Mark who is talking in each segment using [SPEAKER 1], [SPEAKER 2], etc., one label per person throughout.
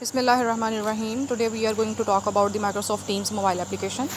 [SPEAKER 1] Bismillahirrahmanirrahim. Today we are going to talk about the Microsoft Teams mobile application,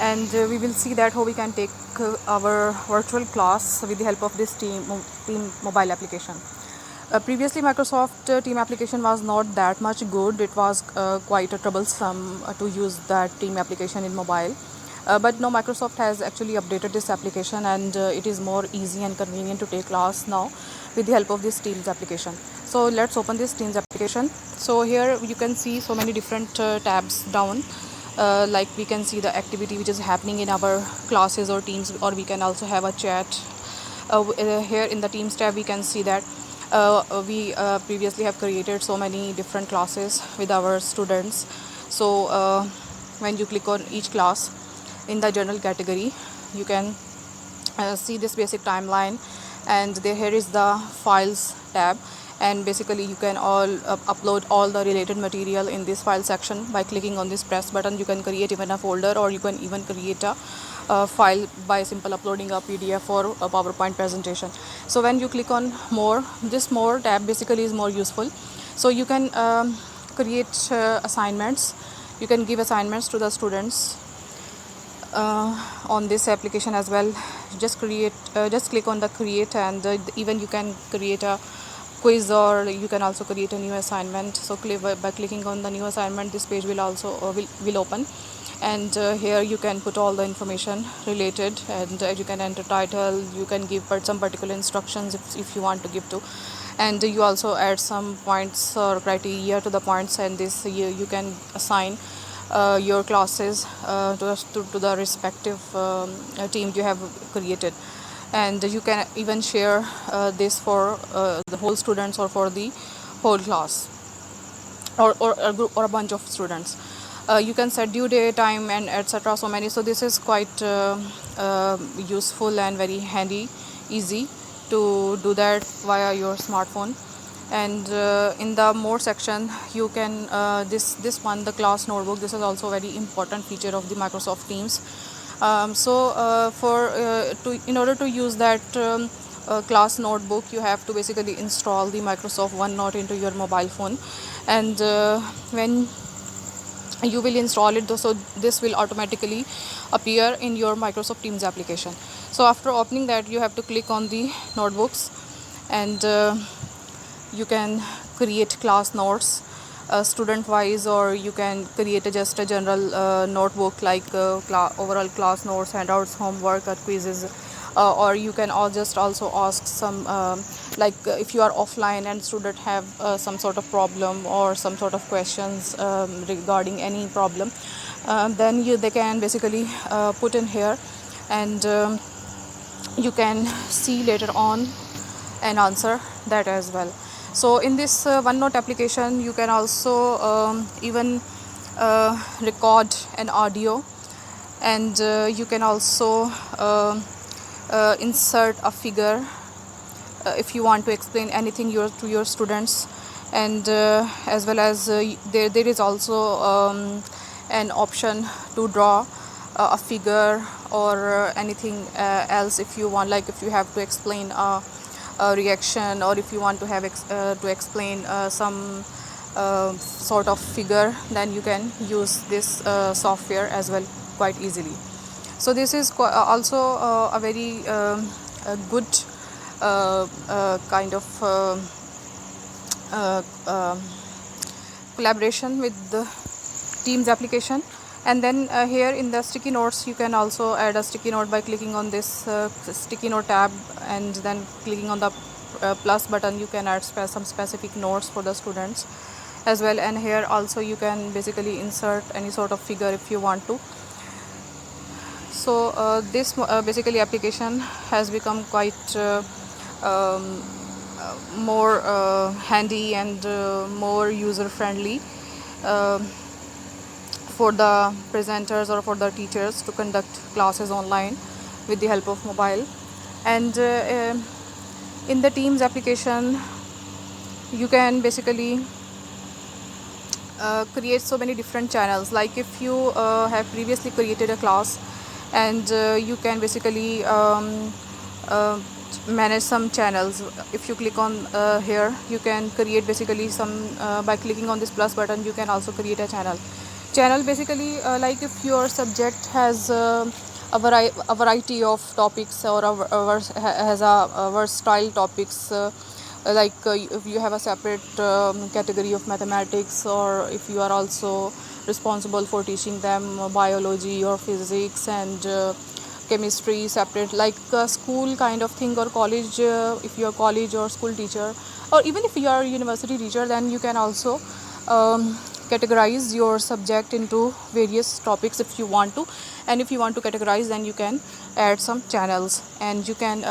[SPEAKER 1] and we will see that how we can take our virtual class with the help of this team mobile application. Previously, Microsoft Team application was not that much good. It was quite troublesome to use that team application in mobile. But now Microsoft has actually updated this application, and it is more easy and convenient to take class now with the help of this Teams application. So let's open this Teams application. So here you can see so many different tabs down. Like we can see the activity which is happening in our classes or teams, or we can also have a chat. Here in the Teams tab we can see that we previously have created so many different classes with our students. So when you click on each class in the general category, you can see this basic timeline, and here is the files tab, and basically you can all upload all the related material in this file section by clicking on this press button. You can create even a folder, or you can even create a file by simple uploading a PDF or a PowerPoint presentation. So when you click on more, this more tab basically is more useful. So you can create assignments. You can give assignments to the students on this application as well. Just click on the create, and even you can create a quiz, or you can also create a new assignment. So by clicking on the new assignment, this page will also will open, and here you can put all the information related, and you can enter title. You can give some particular instructions if you want to give to, and you also add some points or criteria to the points, and this you can assign your classes to the respective team you have created. And you can even share this for the whole students, or for the whole class, or a group or a bunch of students. You can set due date, time, and etc. So many. So this is quite useful and very handy, easy to do that via your smartphone. And in the more section, you can this one, the class notebook. This is also a very important feature of the Microsoft Teams. In order to use that class notebook, you have to basically install the Microsoft OneNote into your mobile phone, and when you will install it, so this will automatically appear in your Microsoft Teams application. So after opening that, you have to click on the notebooks, and you can create class notes student wise, or you can create just a general notebook like overall class notes, handouts, homework, or quizzes, or you can also ask some like if you are offline and student have some sort of problem or some sort of questions regarding any problem, then they can basically put in here, and you can see later on and answer that as well. So in this OneNote application, you can also even record an audio, and you can also insert a figure if you want to explain anything to your students, and as well as there is also an option to draw a figure or anything else if you want, like if you have to explain a reaction, or if you want to have to explain some sort of figure, then you can use this software as well quite easily. So this is also a very good kind of collaboration with the Teams application. And then here in the sticky notes, you can also add a sticky note by clicking on this sticky note tab, and then clicking on the plus button. You can add some specific notes for the students as well. And here also you can basically insert any sort of figure if you want to. So this basically application has become quite more handy and more user friendly for the presenters or for the teachers to conduct classes online with the help of mobile. And in the Teams application, you can basically create so many different channels. Like if you have previously created a class, and you can basically manage some channels. If you click on here, you can create basically some by clicking on this plus button, you can also create a channel basically, like if your subject has a variety of topics, or has a versatile topics, like if you have a separate category of mathematics, or if you are also responsible for teaching them biology or physics and chemistry separate, like a school kind of thing, or college, if you are college or school teacher, or even if you are a university teacher, then you can also categorize your subject into various topics if you want to. And if you want to categorize, then you can add some channels, and you can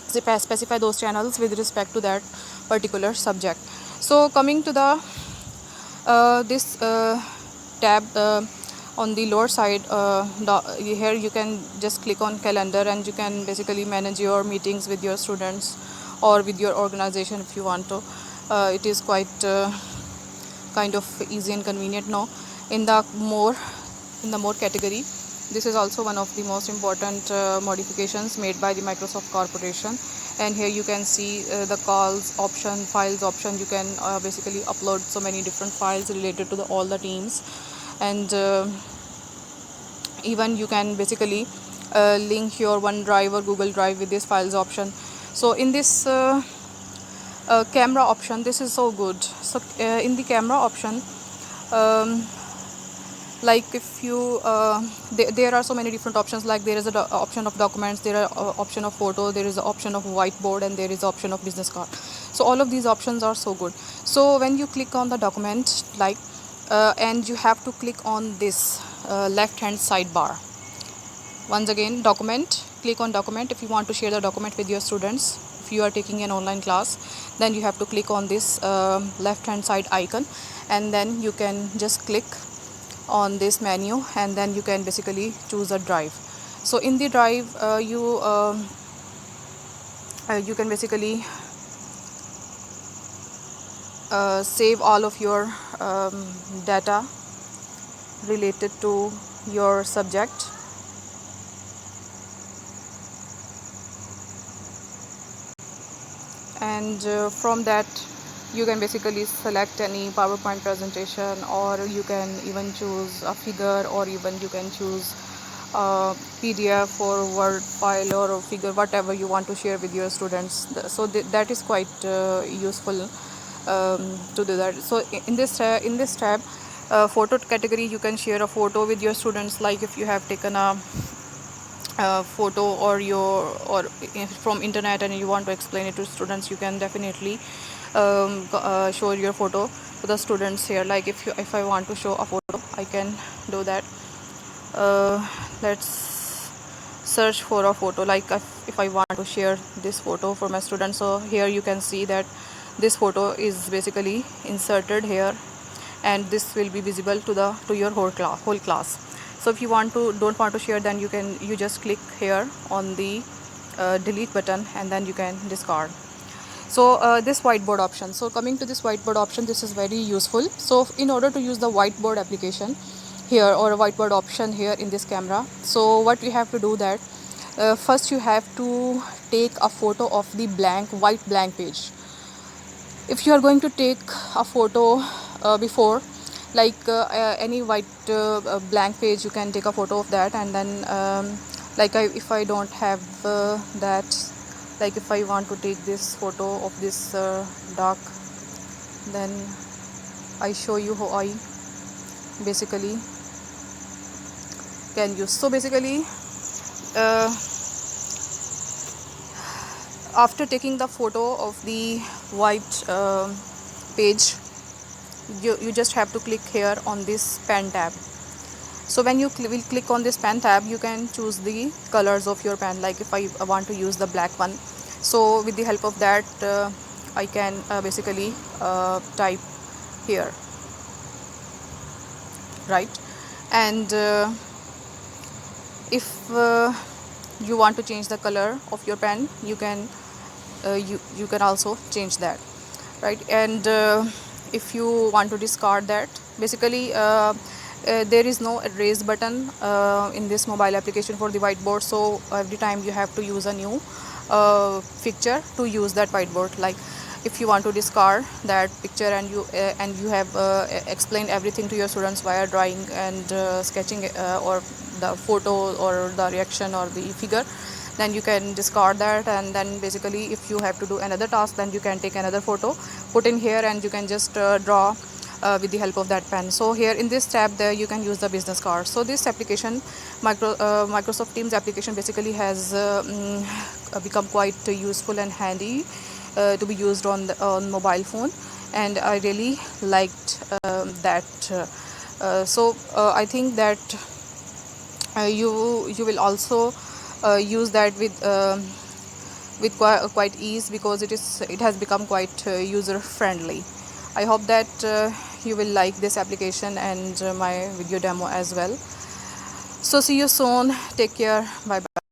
[SPEAKER 1] specify those channels with respect to that particular subject. So coming to the this tab on the lower side, here you can just click on calendar, and you can basically manage your meetings with your students or with your organization if you want to. It is quite kind of easy and convenient now. In the more category, this is also one of the most important modifications made by the Microsoft Corporation. And here you can see the calls option, files option. You can basically upload so many different files related to all the teams, and even you can basically link your OneDrive or Google Drive with this files option. So in this camera option, this is so good. So in the camera option, like if you there are so many different options, like there is a option of documents, there are option of photo, there is an option of whiteboard, and there is option of business card. So all of these options are so good. So when you click on the document, like and you have to click on this left hand sidebar. Once again, document, click on document. If you want to share the document with your students, if you are taking an online class, then you have to click on this left hand side icon, and then you can just click on this menu, and then you can basically choose a drive. So in the drive, you can basically save all of your data related to your subject. And from that, you can basically select any PowerPoint presentation, or you can even choose a figure, or even you can choose PDF or Word file or a figure, whatever you want to share with your students. So that is quite useful to do that. So in this tab, photo category, you can share a photo with your students. Like if you have taken a photo or from internet and you want to explain it to students, you can definitely show your photo to the students here. Like if I want to show a photo, I can do that. Let's search for a photo. Like if I want to share this photo for my students, so here you can see that this photo is basically inserted here, and this will be visible to your whole class. So if you don't want to share, then you just click here on the delete button, and then you can discard. So this whiteboard option. So coming to this whiteboard option, this is very useful. So in order to use the whiteboard application here, or a whiteboard option here in this camera, so what you have to do that first you have to take a photo of the white blank page. If you are going to take a photo before, like any white blank page, you can take a photo of that, and then if I don't have that, like if I want to take this photo of this duck, then I show you how I basically can use. So basically after taking the photo of the white page, you just have to click here on this pen tab. So when you will click on this pen tab, you can choose the colors of your pen. Like if I want to use the black one, so with the help of that I can basically type here, right? And if you want to change the color of your pen, you can also change that, right? And if you want to discard that, basically there is no erase button in this mobile application for the whiteboard. So every time you have to use a new picture to use that whiteboard. Like if you want to discard that picture and you have explained everything to your students via drawing and sketching or the photo or the reaction or the figure, then you can discard that, and then basically if you have to do another task, then you can take another photo, put in here, and you can just draw with the help of that pen. So here in this tab there you can use the business card. So this application, Microsoft Teams application, basically has become quite useful and handy to be used on mobile phone, and I really liked that. I think that you will also use that with quite ease, because it has become quite user friendly. I hope that you will like this application and my video demo as well. So see you soon. Take care. Bye bye.